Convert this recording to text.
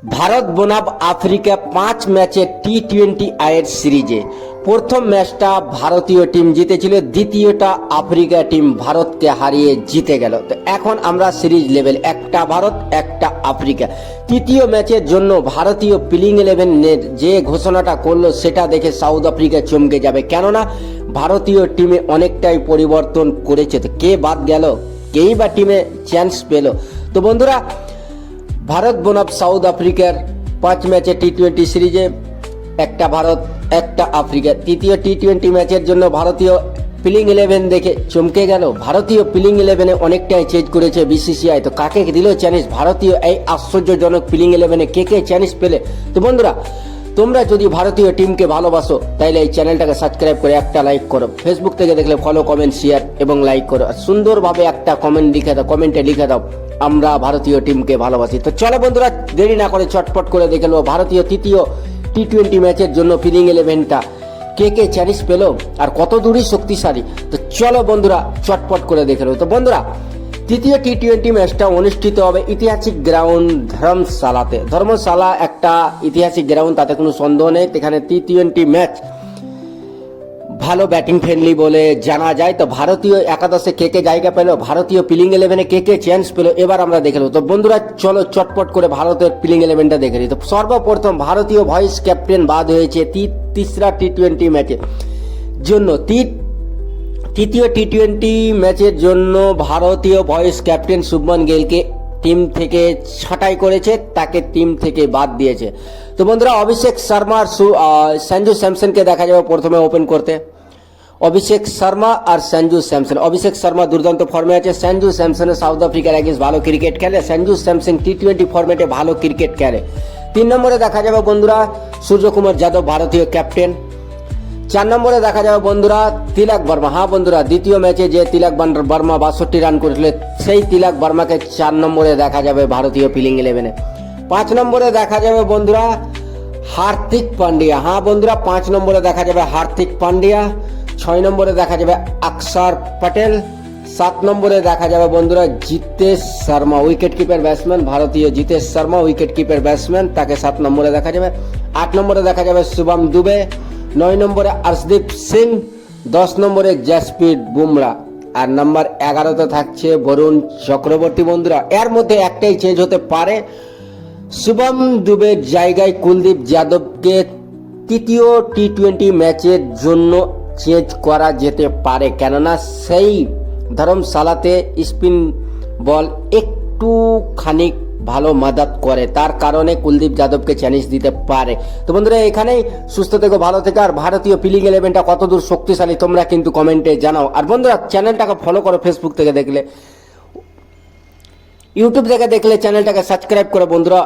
ভারত বনাম আফ্রিকা 5 ম্যাচের টি-20 আয়ের সিরিজে প্রথম ম্যাচটা ভারতীয় টিম জিতেছিল, দ্বিতীয়টা আফ্রিকা টিম ভারতকে হারিয়ে জিতে গেল। তো এখন আমরা সিরিজ লেভেল, একটা ভারত একটা আফ্রিকা। তৃতীয় ম্যাচের জন্য ভারতীয় প্লেইং 11-এর যে ঘোষণাটা করলো সেটা দেখে সাউথ আফ্রিকা চমকে যাবে, কেননা ভারতীয় টিমে অনেকটাই পরিবর্তন করেছে। তো কে বাদ গেল, কেই বা টিমে চান্স পেল? তো বন্ধুরা, ভারত বনাম সাউথ আফ্রিকার 5 ম্যাচের টি-20 সিরিজে একটা ভারত একটা আফ্রিকা। তৃতীয় টি-20 ম্যাচের জন্য ভারতীয় প্লেইং 11 দেখে চমকে গেল। ভারতীয় প্লেইং 11-এ অনেকটাই চেঞ্জ করেছে বিসিসিআই। তো কাকে দিল চ্যালেঞ্জ? ভারতীয় এই আশ্চর্যজনক প্লেইং 11-এ কে চ্যালেঞ্জ পেলে? তো বন্ধুরা, তোমরা যদি ভারতীয় টিমকে ভালোবাসো তাহলে এই চ্যানেলটাকে সাবস্ক্রাইব করে একটা লাইক করো। ফেসবুক থেকে দেখলে ফলো, কমেন্ট, শেয়ার এবং লাইক করো। আর সুন্দরভাবে একটা কমেন্টে লিখে দাও আমরা ভারতীয় টিমকে ভালোবাসি। তো চলো বন্ধুরা, দেরি না করে চটপট করে দেখে নেবো ভারতীয় তৃতীয় টি-20 ম্যাচের জন্য প্লেইং 11টা কে চ্যালেঞ্জ পেল আর কত দূরই শক্তিশালী। তো চলো বন্ধুরা, চটপট করে দেখে নেবো। তো বন্ধুরা, তৃতীয় টি-20 ম্যাচটা অনুষ্ঠিত হবে ঐতিহাসিক গ্রাউন্ড ধর্মশালাতে। ধর্মশালা একটা ঐতিহাসিক গ্রাউন্ড, তাতে কোনো সন্দেহ নেই। এখানে টি-20 ম্যাচ ভালো ব্যাটিং ফ্রেন্ডলি বলে জানা যায়। তো ভারতীয় একাদশে কে জায়গা পেল, ভারতীয় প্লেইং 11-এ কে চান্স পেল, এবার আমরা দেখে নেব। তো বন্ধুরা চলো চটপট করে ভারতের প্লেইং 11টা দেখে নিই। তো সর্বপ্রথম ভারতীয় ভাইস ক্যাপ্টেন বাদ হয়েছে তিসরা টি-20 ম্যাচের জন্য। তৃতীয় টি-20 ম্যাচের জন্য ভারতীয় ভাইস ক্যাপ্টেন শুভমন গিলকে টিম থেকে ছাঁটাই করেছে, তাকে টিম থেকে বাদ দিয়েছে। তো বন্ধুরা, অভিষেক শর্মা আর সঞ্জু স্যামসনকে দেখা যাবে প্রথমে ওপেন করতে। অভিষেক শর্মা আর সঞ্জু স্যামসন। অভিষেক শর্মা দুর্দান্ত ফর্মে আছে, সঞ্জু স্যামসন সাউথ আফ্রিকার এগেন্স্ট ভালো ক্রিকেট খেলে। সঞ্জু স্যামসন টি-20 ফরম্যাটে ভালো ক্রিকেট খেলে। 3 নম্বরে দেখা যাবে বন্ধুরা সূর্যকুমার যাদব, ভারতীয় ক্যাপ্টেন। 4 নম্বরে দেখা যাবে বন্ধুরা তিলক বর্মা। হ্যাঁ বন্ধুরা, দ্বিতীয় ম্যাচে যে তিলক বর্মা 62 রান করেছিল, সেই তিলক বর্মাকে 4 নম্বরে দেখা যাবে ভারতীয় প্লেইং 11-এ। 5 নম্বরে দেখা যাবে বন্ধুরা হার্দিক পান্ডিয়া। হ্যাঁ বন্ধুরা, 5 নম্বরে দেখা যাবে হার্দিক পান্ডিয়া। 6 নম্বরে দেখা যাবে অক্ষর পটেল। 7 নম্বরে দেখা যাবে বন্ধুরা Jitesh Sharma, wicket keeper batsman. ভারতীয় Jitesh Sharma wicket keeper batsman, তাকে 7 নম্বরে দেখা যাবে। 8 নম্বরে দেখা যাবে শুভম দুবে। 9 নম্বরে অর্শদীপ সিং। 10 নম্বরে জসপ্রীত বুমরা। আর নম্বর 11তে থাকছে বরুণ চক্রবর্তী। বন্ধুরা, এর মধ্যে একটাই চেঞ্জ হতে পারে, শুভম দুবের জায়গায় কুলদীপ যাদবকে তৃতীয় টি-20 ম্যাচের জন্য চেঞ্জ করা যেতে পারে, কেননা সেই ধর্মশালাতে স্পিন বল একটু খানিক ভালো মাদত করে, তার কারণে কুলদীপ যাদবকে চ্যালেঞ্জ দিতে পারে। তো বন্ধুরা, এখানেই সুস্থ থেকো, ভালো থেকো। আর ভারতীয় প্লেইং 11টা কতদূর শক্তিশালী তোমরা কিন্তু কমেন্টে জানাও। আর বন্ধুরা, চ্যানেলটাকে ফলো করো। ফেসবুক থেকে দেখলে, ইউটিউব থেকে দেখলে চ্যানেলটাকে সাবস্ক্রাইব করো বন্ধুরা।